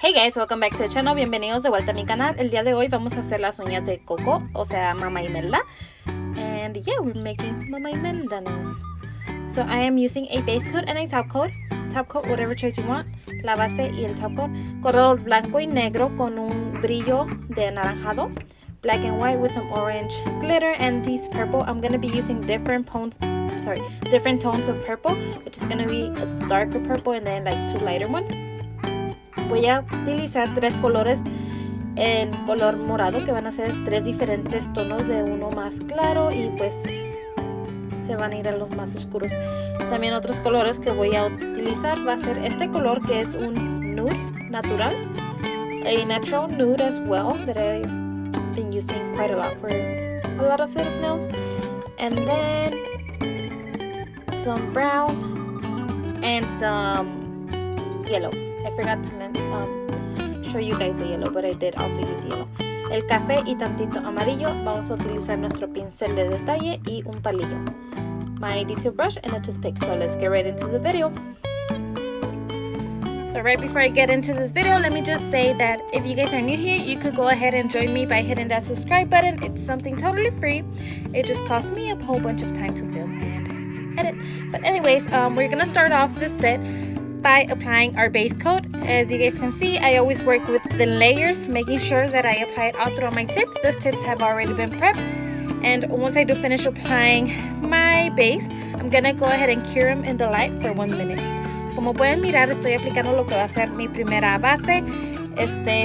Hey guys, welcome back to the channel. Bienvenidos de vuelta a mi canal. El día de hoy vamos a hacer las uñas de Coco, o sea, Mamá Imelda. And yeah, we're making Mamá Imelda nails. So I am using a base coat and a top coat. Top coat, whatever choice you want. La base y el top coat. Color blanco y negro con un brillo de anaranjado. Black and white with some orange glitter, and these purple. I'm going to be using different tones of purple, which is going to be a darker purple and then like two lighter ones. Voy a utilizar tres colores en color morado, que van a ser tres diferentes tonos de uno más claro y pues se van a ir a los más oscuros. También otros colores que voy a utilizar va a ser este color, que es un nude natural, a natural nude as well, that I've been using quite a lot for a lot of set of nails, and then some brown and some yellow. I forgot to show you guys the yellow, but I did also use yellow. El café y tantito amarillo. Vamos a utilizar nuestro pincel de detalle y un palillo. My detail brush and a toothpick. So let's get right into the video. So right before I get into this video, let me just say that if you guys are new here, you could go ahead and join me by hitting that subscribe button. It's something totally free. It just costs me a whole bunch of time to film and edit. But anyways, we're gonna start off this set by applying our base coat. As you guys can see, I always work with the layers, making sure that I apply it all throughout my tips. These tips have already been prepped, and once I do finish applying my base, I'm gonna go ahead and cure them in the light for 1 minute. Como pueden mirar, estoy aplicando lo que va a ser mi primera base.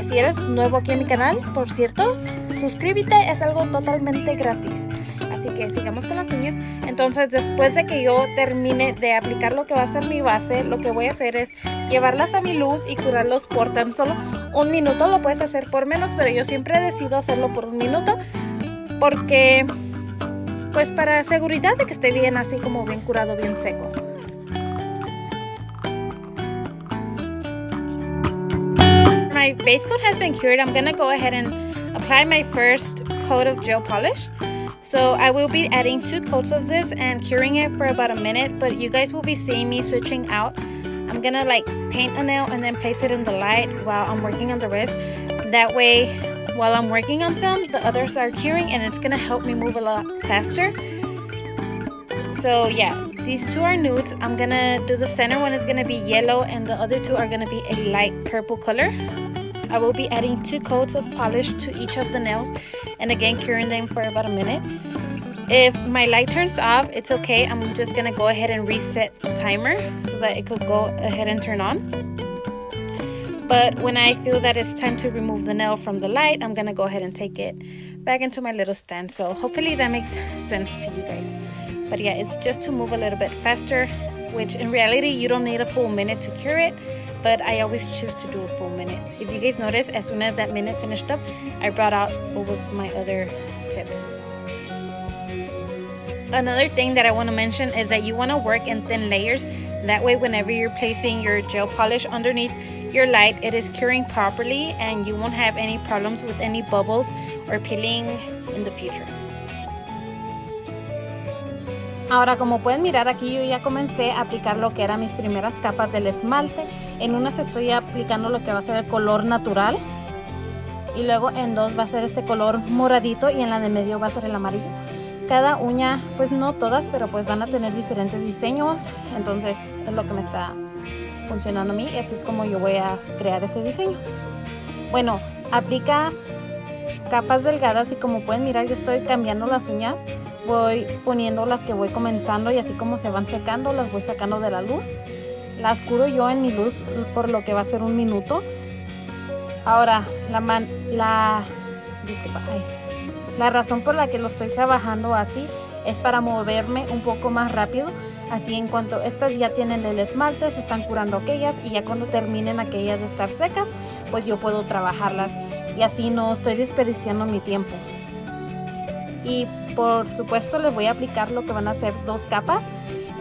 Si eres nuevo aquí en mi canal, por cierto, suscríbete, es algo totalmente gratis. Así que sigamos con las uñas. Entonces, después de que yo termine de aplicar lo que va a ser mi base, lo que voy a hacer es llevarlas a mi luz y curarlos por tan solo 1 minuto. Lo puedes hacer por menos, pero yo siempre decido hacerlo por 1 minuto, porque pues para seguridad de que esté bien, así como bien curado, bien seco. My base coat has been cured. I'm gonna go ahead and apply my first coat of gel polish. So I will be adding 2 coats of this and curing it for about 1 minute, but you guys will be seeing me switching out. I'm gonna like paint a nail and then place it in the light while I'm working on the rest. That way, while I'm working on some, the others are curing, and it's gonna help me move a lot faster. So yeah, these 2 are nudes. I'm gonna do the center one is gonna be yellow, and the other 2 are gonna be a light purple color. I will be adding 2 coats of polish to each of the nails, and again curing them for about 1 minute. If my light turns off, it's okay. I'm just gonna go ahead and reset the timer so that it could go ahead and turn on. But when I feel that it's time to remove the nail from the light, I'm gonna go ahead and take it back into my little stand. So hopefully that makes sense to you guys. But yeah, it's just to move a little bit faster, which in reality you don't need a full minute to cure it, but I always choose to do a full minute. If you guys notice, as soon as that minute finished up, I brought out what was my other tip. Another thing that I want to mention is that you want to work in thin layers. That way, whenever you're placing your gel polish underneath your light, it is curing properly and you won't have any problems with any bubbles or peeling in the future. Ahora, como pueden mirar, aquí yo ya comencé a aplicar lo que eran mis primeras capas del esmalte. En unas estoy aplicando lo que va a ser el color natural, y luego en 2 va a ser este color moradito, y en la de medio va a ser el amarillo. Cada uña, pues no todas, pero pues van a tener diferentes diseños. Entonces es lo que me está funcionando a mí, y así es como yo voy a crear este diseño. Bueno, aplica capas delgadas, y como pueden mirar, yo estoy cambiando las uñas. Voy poniendo las que voy comenzando, y así como se van secando, las voy sacando de la luz. Las curo yo en mi luz por lo que va a ser 1 minuto. Ahora, la razón por la que lo estoy trabajando así es para moverme un poco más rápido. Así, en cuanto estas ya tienen el esmalte, se están curando aquellas, y ya cuando terminen aquellas de estar secas, pues yo puedo trabajarlas, y así no estoy desperdiciando mi tiempo. Y por supuesto les voy a aplicar lo que van a ser 2 capas.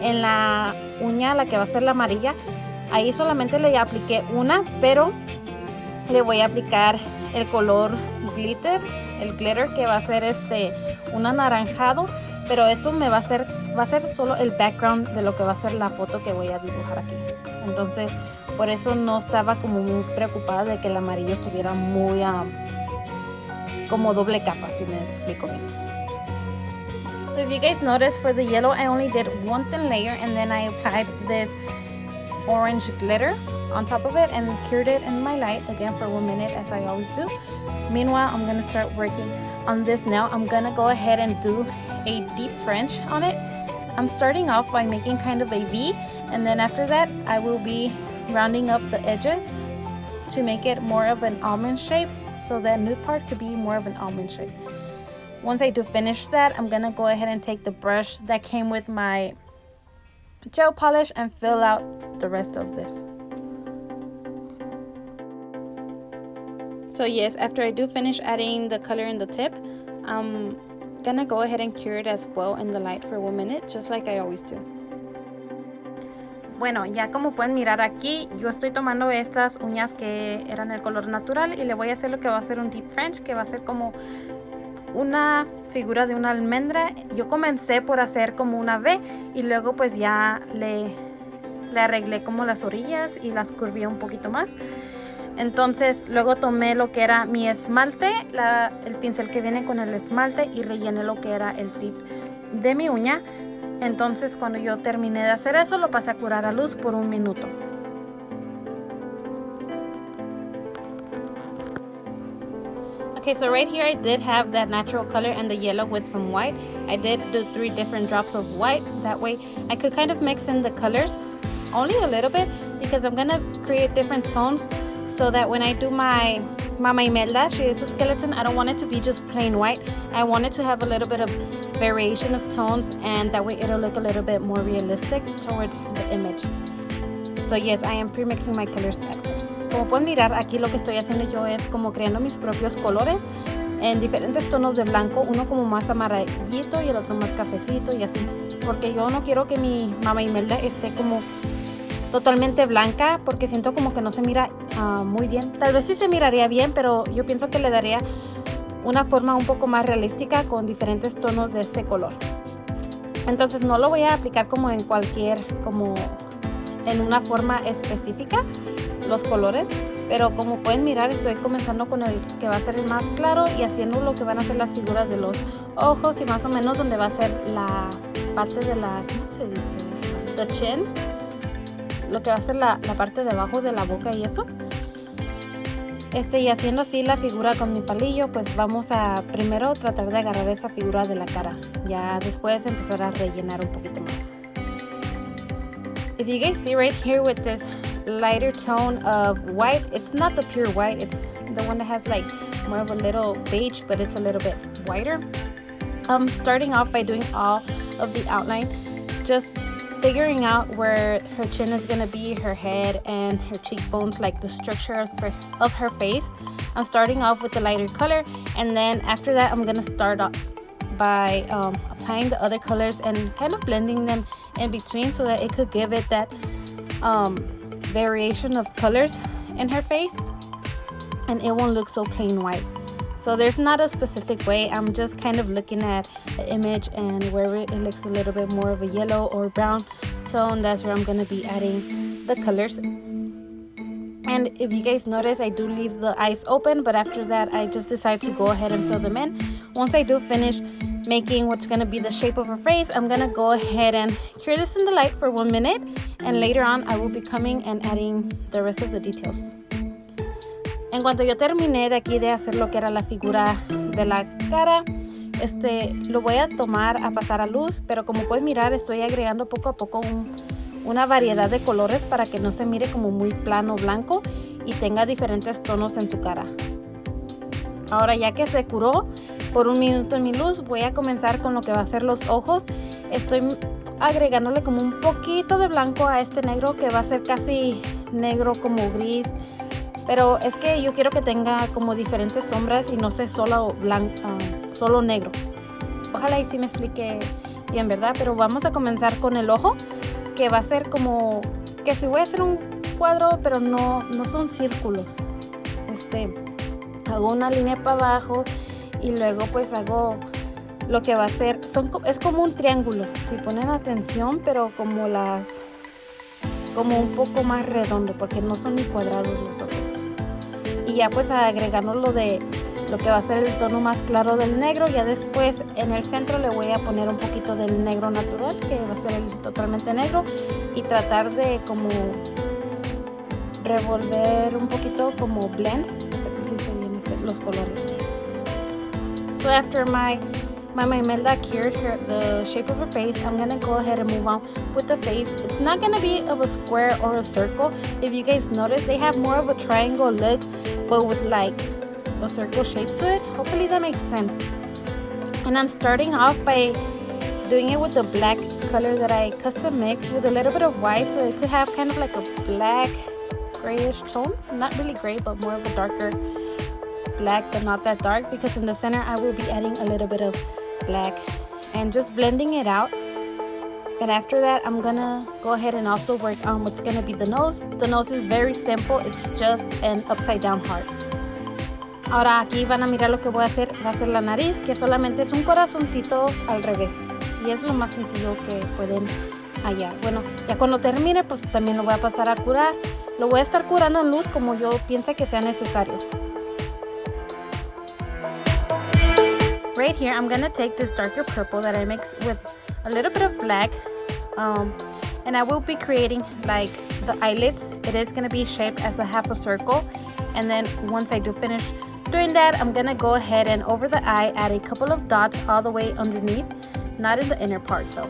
En la uña, la que va a ser la amarilla, ahí solamente le apliqué una, pero le voy a aplicar el color glitter, el glitter, que va a ser un anaranjado, pero eso me va a ser va a ser solo el background de lo que va a ser la foto que voy a dibujar aquí. Entonces, por eso no estaba como muy preocupada de que el amarillo estuviera muy como doble capa, si me explico bien. So if you guys notice, for the yellow, I only did one thin layer and then I applied this orange glitter on top of it and cured it in my light again for 1 minute, as I always do. Meanwhile, I'm gonna start working on this now. I'm gonna go ahead and do a deep French on it. I'm starting off by making kind of a V, and then after that I will be rounding up the edges to make it more of an almond shape, so that nude part could be more of an almond shape. Once I do finish that, I'm gonna go ahead and take the brush that came with my gel polish and fill out the rest of this. So yes, after I do finish adding the color in the tip, I'm gonna go ahead and cure it as well in the light for 1 minute, just like I always do. Bueno, ya como pueden mirar aquí, yo estoy tomando estas uñas que eran el color natural y le voy a hacer lo que va a ser un deep French, que va a ser como una figura de una almendra. Yo comencé por hacer como una V y luego pues ya le arreglé como las orillas y las curvé un poquito más. Entonces luego tomé lo que era mi esmalte, el pincel que viene con el esmalte, y rellené lo que era el tip de mi uña. Entonces cuando yo terminé de hacer eso, lo pasé a curar a luz por 1 minuto. Okay, so right here I did have that natural color and the yellow with some white. I did do 3 different drops of white. That way I could kind of mix in the colors, only a little bit, because I'm gonna create different tones so that when I do my Mama Imelda, she is a skeleton, I don't want it to be just plain white. I want it to have a little bit of variation of tones, and that way it'll look a little bit more realistic towards the image. So yes, I am pre-mixing my colors at first. Como pueden mirar, aquí lo que estoy haciendo yo es como creando mis propios colores en diferentes tonos de blanco, uno como más amarillito y el otro más cafecito y así, porque yo no quiero que mi Mama Imelda esté como totalmente blanca, porque siento como que no se mira muy bien. Tal vez sí se miraría bien, pero yo pienso que le daría una forma un poco más realística con diferentes tonos de este color. Entonces no lo voy a aplicar como en cualquier, como en una forma específica los colores, pero como pueden mirar estoy comenzando con el que va a ser el más claro y haciendo lo que van a ser las figuras de los ojos y más o menos donde va a ser la parte de la, ¿cómo se dice? The chin, lo que va a ser la parte de abajo de la boca y eso. Y haciendo así la figura con mi palillo, pues vamos a primero tratar de agarrar esa figura de la cara, ya después empezar a rellenar un poquito más. If you guys see right here with this lighter tone of white, it's not the pure white, it's the one that has like more of a little beige, but it's a little bit whiter. I'm starting off by doing all of the outline, just figuring out where her chin is going to be, her head, and her cheekbones, like the structure of her face. I'm starting off with the lighter color, and then after that I'm going to start off by applying the other colors and kind of blending them in between so that it could give it that variation of colors in her face and it won't look so plain white. So there's not a specific way, I'm just kind of looking at the image, and where it looks a little bit more of a yellow or brown tone, that's where I'm going to be adding the colors. And if you guys notice, I do leave the eyes open, but after that I just decide to go ahead and fill them in. Once I do finish making what's going to be the shape of her face, I'm going to go ahead and cure this in the light for 1 minute, and later on I will be coming and adding the rest of the details. En cuanto yo terminé de aquí de hacer lo que era la figura de la cara, lo voy a tomar a pasar a luz, pero como pueden mirar estoy agregando poco a poco una variedad de colores para que no se mire como muy plano blanco y tenga diferentes tonos en su cara. Ahora ya que se curó por 1 minuto en mi luz, voy a comenzar con lo que va a ser los ojos. Estoy agregándole como un poquito de blanco a este negro que va a ser casi negro como gris, pero es que yo quiero que tenga como diferentes sombras y no sea solo solo negro. Ojalá y sí me explique bien, ¿verdad? Pero vamos a comenzar con el ojo, que va a ser como que si voy a hacer un cuadro, pero no son círculos. Hago una línea para abajo y luego pues hago lo que va a hacer es como un triángulo, si ponen atención, pero como un poco más redondo, porque no son ni cuadrados los ojos. Y ya pues agregando lo que va a ser el tono más claro del negro, ya después en el centro le voy a poner un poquito del negro natural, que va a ser totalmente negro, y tratar de como revolver un poquito, como blend, no sé cómo se dice bien los colores. So after Mama Imelda cured the shape of her face, I'm gonna go ahead and move on with the face. It's not gonna be of a square or a circle. If you guys notice, they have more of a triangle look, but with like a circle shape to it. Hopefully that makes sense. And I'm starting off by doing it with the black color that I custom mixed with a little bit of white, so it could have kind of like a black grayish tone. Not really gray, but more of a darker black, but not that dark, because in the center I will be adding a little bit of black and just blending it out. And after that, I'm gonna go ahead and also work on what's gonna be the nose. The nose is very simple. It's just an upside down heart. Ahora aquí van a mirar lo que voy a hacer. Va a ser la nariz, que solamente es un corazoncito al revés, y es lo más sencillo que pueden hallar. Bueno, ya cuando termine, pues también lo voy a pasar a curar. Lo voy a estar curando en luz como yo piense que sea necesario. Right here, I'm gonna take this darker purple that I mixed with a little bit of black, and I will be creating like the eyelids. It is gonna be shaped as a half a circle, and then once I do finish doing that, I'm gonna go ahead and over the eye add a couple of dots all the way underneath, not in the inner part though,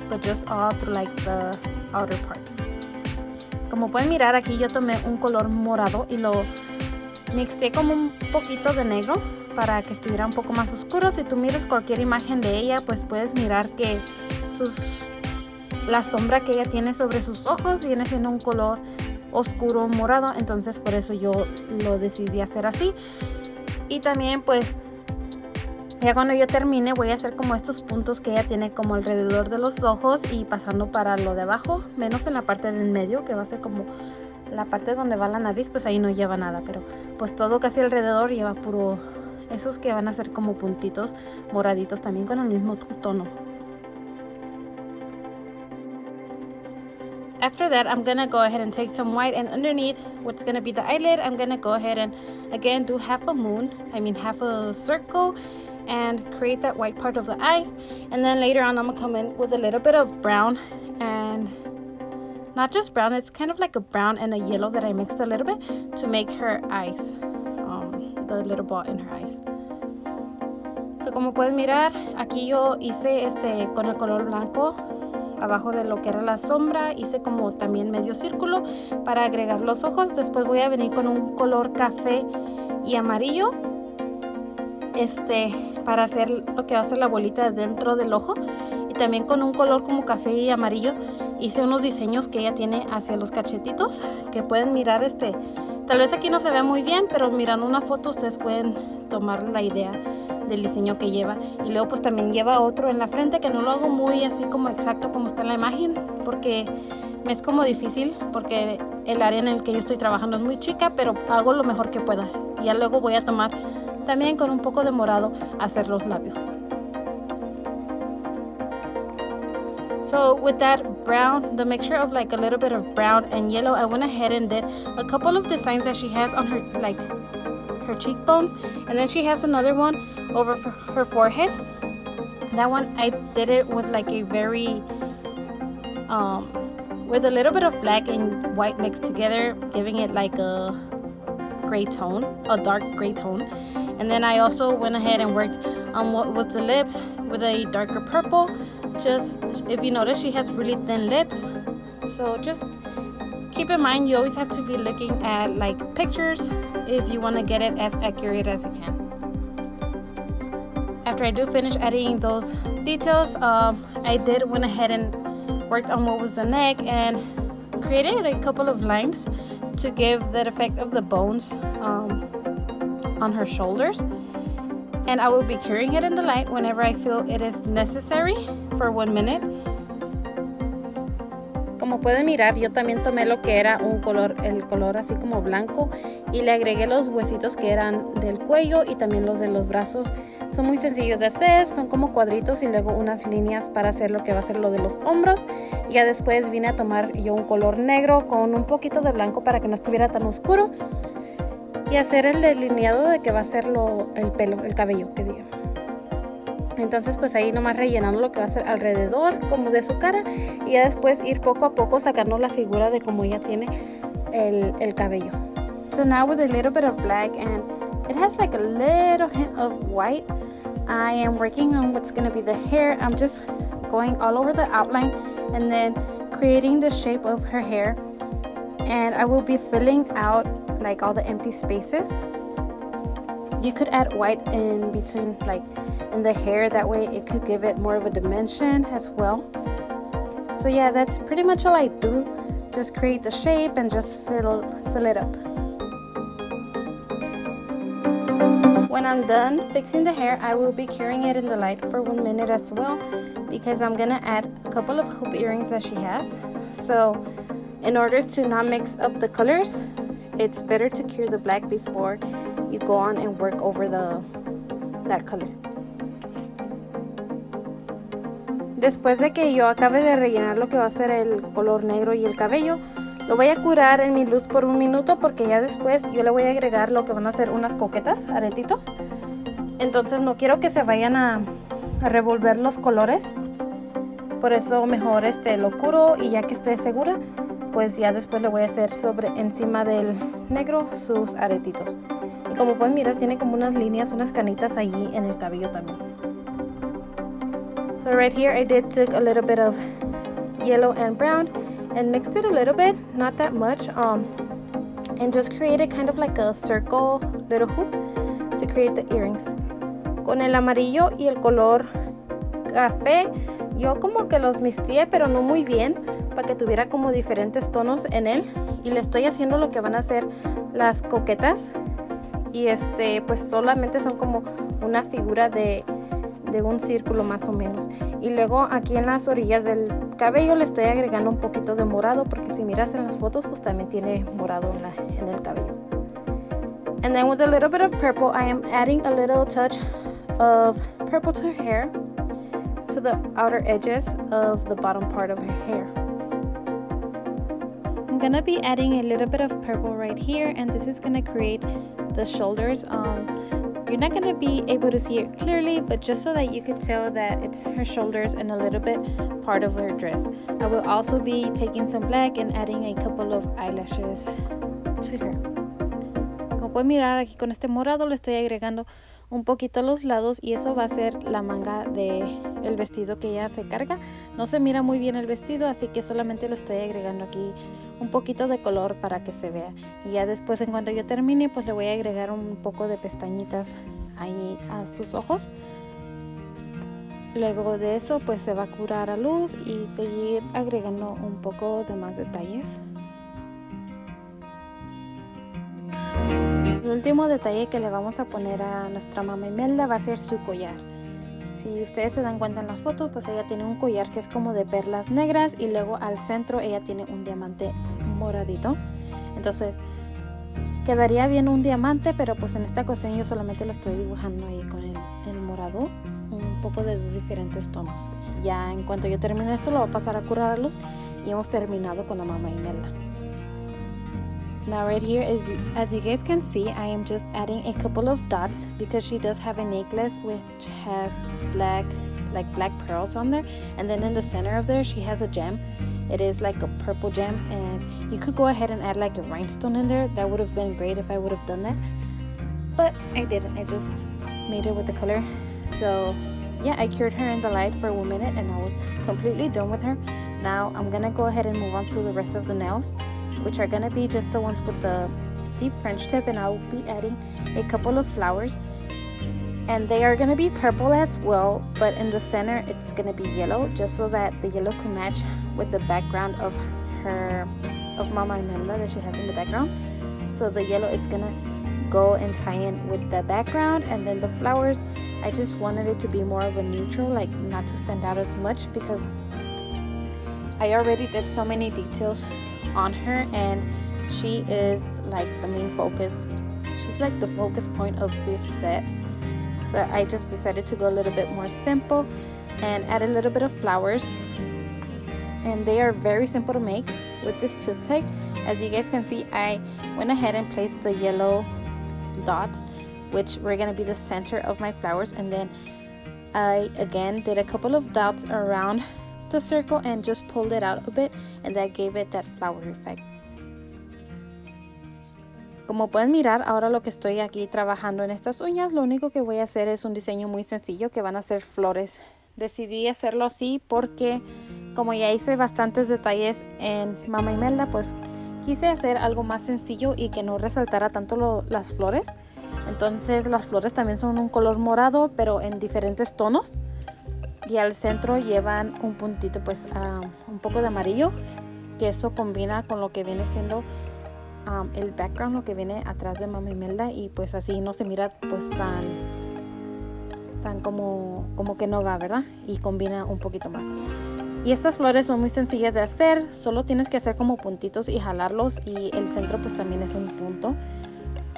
but just all through like the outer part. Como pueden mirar, aquí yo tomé un color morado y lo mixé como un poquito de negro para que estuviera un poco más oscuro. Si tú miras cualquier imagen de ella, pues puedes mirar que la sombra que ella tiene sobre sus ojos viene siendo un color oscuro morado, entonces por eso yo lo decidí hacer así. Y también pues ya cuando yo termine voy a hacer como estos puntos que ella tiene como alrededor de los ojos y pasando para lo de abajo, menos en la parte del medio, que va a ser como la parte donde va la nariz, pues ahí no lleva nada, pero pues todo casi alrededor lleva puro esos que van a ser como puntitos moraditos también con el mismo tono. After that, I'm gonna go ahead and take some white, and underneath what's gonna be the eyelid, I'm gonna go ahead and again do half a circle and create that white part of the eyes. And then later on, I'm gonna come in with a little bit of brown, and not just brown, it's kind of like a brown and a yellow that I mixed a little bit to make her eyes, the little ball in her eyes. So como pueden mirar, aquí yo hice con el color blanco abajo de lo que era la sombra, hice como también medio círculo para agregar los ojos. Después voy a venir con un color café y amarillo para hacer lo que va a ser la bolita dentro del ojo, y también con un color como café y amarillo hice unos diseños que ella tiene hacia los cachetitos, que pueden mirar. Tal vez aquí no se ve muy bien, pero mirando una foto ustedes pueden tomar la idea del diseño que lleva. Y luego pues también lleva otro en la frente, que no lo hago muy así como exacto como está en la imagen, porque me es como difícil, porque el área en el que yo estoy trabajando es muy chica, pero hago lo mejor que pueda. Y ya luego voy a tomar también con un poco de morado a hacer los labios. So with that brown, the mixture of like a little bit of brown and yellow, I went ahead and did a couple of designs that she has on her cheekbones, and then she has another one over her forehead. That one I did it with like a very with a little bit of black and white mixed together, giving it like a gray tone, a dark gray tone. And then I also went ahead and worked on what was the lips with a darker purple. Just, if you notice, she has really thin lips, so just keep in mind you always have to be looking at like pictures if you want to get it as accurate as you can. After I do finish adding those details, I went ahead and worked on what was the neck and created a couple of lines to give that effect of the bones on her shoulders. And I will be curing it in the light whenever I feel it is necessary for 1 minute. como pueden mirar, yo también tomé lo que era el color así como blanco y le agregué los huesitos que eran del cuello y también los de los brazos. Son muy sencillos de hacer, son como cuadritos y luego unas líneas para hacer lo que va a ser lo de los hombros. Y ya después vine a tomar yo un color negro con un poquito de blanco para que no estuviera tan oscuro y hacer el delineado de que va a ser el pelo, el cabello que diga. Entonces pues ahí nomás rellenando lo que va a ser alrededor como de su cara y ya después ir poco a poco sacando la figura de cómo ella tiene el cabello. So now with a little bit of black and it has like a little hint of white, I am working on what's going to be the hair. I'm just going all over the outline and then creating the shape of her hair, and I will be filling out like all the empty spaces. You could add white in between, like in the hair, that way it could give it more of a dimension as well. So yeah, that's pretty much all I do. Just create the shape and just fill it up. When I'm done fixing the hair, I will be carrying it in the light for 1 minute as well, because I'm gonna add a couple of hoop earrings that she has. So in order to not mix up the colors, it's better to cure the black before you go on and work over that color. Después de que yo acabe de rellenar lo que va a ser el color negro y el cabello, lo voy a curar en mi luz por 1 minuto, porque ya después yo le voy a agregar lo que van a ser unas coquetas, aretitos. Entonces no quiero que se vayan a revolver los colores, por eso mejor lo curo, y ya que esté segura, pues ya después le voy a hacer encima del negro sus aretitos. Y como pueden mirar, tiene como unas líneas, unas canitas allí en el cabello también. So right here I took a little bit of yellow and brown and mixed it a little bit, not that much, and just created kind of like a circle little hoop to create the earrings. Con el amarillo y el color café, yo como que los mixteé, pero no muy bien, para que tuviera como diferentes tonos en él, y le estoy haciendo lo que van a ser las coquetas, y pues solamente son como una figura de un círculo más o menos. Y luego aquí en las orillas del cabello le estoy agregando un poquito de morado, porque si miras en las fotos pues también tiene morado en el cabello. And then with a little bit of purple, I am adding a little touch of purple to her hair, to the outer edges of the bottom part of her hair. I'm gonna be adding a little bit of purple right here, and this is gonna create the shoulders. You're not going to be able to see it clearly, but just so that you could tell that it's her shoulders and a little bit part of her dress. I will also be taking some black and adding a couple of eyelashes to her. Como pueden mirar, aquí con este morado le estoy agregando un poquito a los lados, y eso va a ser la manga del vestido que ella se carga. No se mira muy bien el vestido, así que solamente le estoy agregando aquí un poquito de color para que se vea, y ya después, en cuanto yo termine, pues le voy a agregar un poco de pestañitas ahí a sus ojos. Luego de eso pues se va a curar a luz y seguir agregando un poco de más detalles. El último detalle que le vamos a poner a nuestra Mamá Imelda va a ser su collar. Si ustedes se dan cuenta en la foto, pues ella tiene un collar que es como de perlas negras, y luego al centro ella tiene un diamante moradito. Entonces quedaría bien un diamante, pero pues en esta ocasión yo solamente lo estoy dibujando ahí con el morado, un poco de dos diferentes tonos. Ya en cuanto yo termine esto, lo voy a pasar a curar a luz y hemos terminado con la Mamá Imelda. Now right here, as you guys can see, I am just adding a couple of dots, because she does have a necklace which has black pearls on there, and then in the center of there she has a gem. It is like a purple gem, and you could go ahead and add like a rhinestone in there. That would have been great if I would have done that, but I didn't. I just made it with the color. So yeah, I cured her in the light for 1 minute and I was completely done with her. Now I'm gonna go ahead and move on to the rest of the nails, which are gonna be just the ones with the deep French tip, and I will be adding a couple of flowers, and they are gonna be purple as well, but in the center it's gonna be yellow, just so that the yellow can match with the background of Mama Imelda that she has in the background. So the yellow is gonna go and tie in with the background, and then the flowers, I just wanted it to be more of a neutral, like not to stand out as much, because I already did so many details on her, and she is like the main focus. She's like the focus point of this set. So I just decided to go a little bit more simple and add a little bit of flowers. And they are very simple to make with this toothpick. As you guys can see, I went ahead and placed the yellow dots, which were going to be the center of my flowers, and then I again did a couple of dots around the circle and just pulled it out a bit, and that gave it that flower effect. Como pueden mirar, ahora lo que estoy aquí trabajando en estas uñas, lo único que voy a hacer es un diseño muy sencillo que van a ser flores. Decidí hacerlo así porque como ya hice bastantes detalles en Mamá Imelda, pues quise hacer algo más sencillo y que no resaltara tanto las flores. Entonces las flores también son un color morado, pero en diferentes tonos. Y al centro llevan un puntito, pues un poco de amarillo, que eso combina con lo que viene siendo el background, lo que viene atrás de Mamá Imelda, y pues así no se mira pues tan como que no va, ¿verdad? Y combina un poquito más. Y estas flores son muy sencillas de hacer, solo tienes que hacer como puntitos y jalarlos, y el centro pues también es un punto.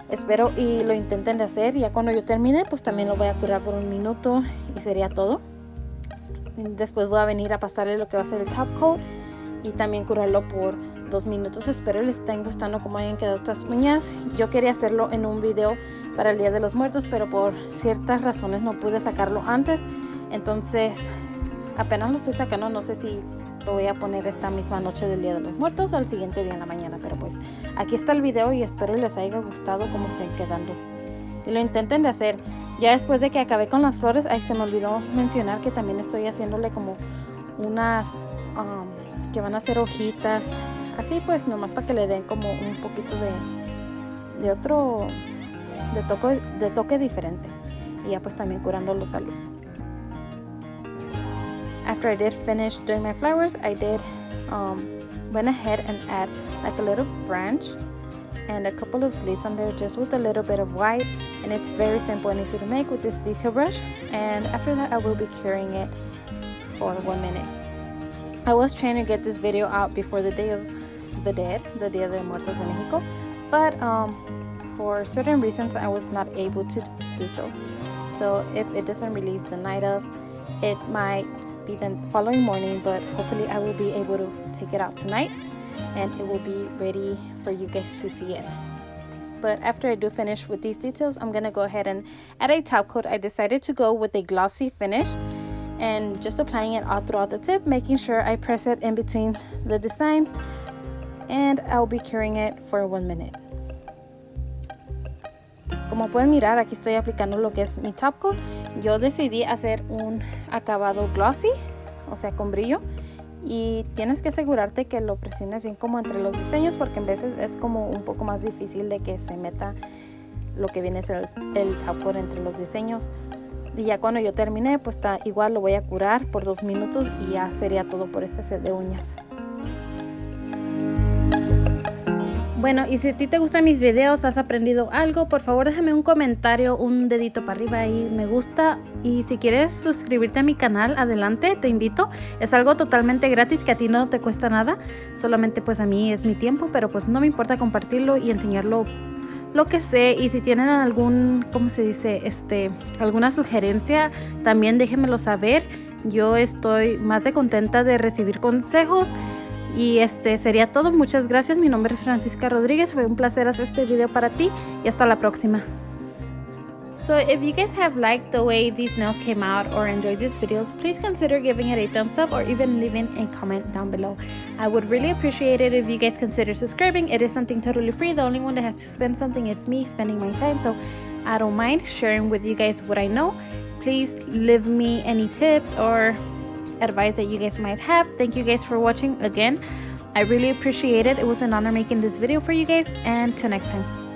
Espero y lo intenten de hacer. Ya cuando yo termine pues también lo voy a curar por 1 minuto y sería todo. Después voy a venir a pasarle lo que va a ser el top coat y también curarlo por 2 minutos. Espero les estén gustando cómo hayan quedado estas uñas. Yo quería hacerlo en un video para el Día de los Muertos, pero por ciertas razones no pude sacarlo antes. Entonces apenas lo estoy sacando. No sé si lo voy a poner esta misma noche del Día de los Muertos o al siguiente día en la mañana. Pero pues aquí está el video y espero les haya gustado cómo estén quedando. Y lo intenten de hacer. Ya después de que acabé con las flores, se me olvidó mencionar que también estoy haciéndole como unas que van a ser hojitas, así pues nomás para que le den como un poquito de otro de toque diferente, y ya pues también curándolos a luz. After I did finish doing my flowers, I did went ahead and add like a little branch and a couple of leaves on there just with a little bit of white, and it's very simple and easy to make with this detail brush. And after that I will be curing it for 1 minute. I was trying to get this video out before the Day of the Dead, the Dia de Muertos in Mexico, but for certain reasons I was not able to do so. So if it doesn't release the night of, it might be the following morning, but hopefully I will be able to take it out tonight and it will be ready for you guys to see it. But after I do finish with these details, I'm gonna go ahead and add a top coat. I decided to go with a glossy finish and just applying it all throughout the tip, making sure I press it in between the designs, and I'll be curing it for 1 minute. Como pueden mirar, aquí estoy aplicando lo que es mi top coat. Yo decidí hacer un acabado glossy, o sea con brillo, y tienes que asegurarte que lo presiones bien como entre los diseños, porque en veces es como un poco más difícil de que se meta lo que viene a ser el top coat entre los diseños. Y ya cuando yo termine, pues igual lo voy a curar por 2 minutos y ya sería todo por este set de uñas. Bueno, y si a ti te gustan mis videos, has aprendido algo, por favor déjame un comentario, un dedito para arriba y me gusta. Y si quieres suscribirte a mi canal, adelante, te invito. Es algo totalmente gratis que a ti no te cuesta nada. Solamente pues a mí es mi tiempo, pero pues no me importa compartirlo y enseñarlo lo que sé. Y si tienen algún, ¿cómo se dice? Alguna sugerencia, también déjenmelo saber. Yo estoy más de contenta de recibir consejos. Y sería todo. Muchas gracias. Mi nombre es Francisca Rodríguez. Fue un placer hacer este video para ti y hasta la próxima. So if you guys have liked the way these nails came out or enjoyed these videos, please consider giving it a thumbs up or even leaving a comment down below. I would really appreciate it if you guys consider subscribing. It is something totally free. The only one that has to spend something is me spending my time. So I don't mind sharing with you guys what I know. Please leave me any tips or advice that you guys might have. Thank you guys for watching again. I really appreciate it. It was an honor making this video for you guys, and till next time.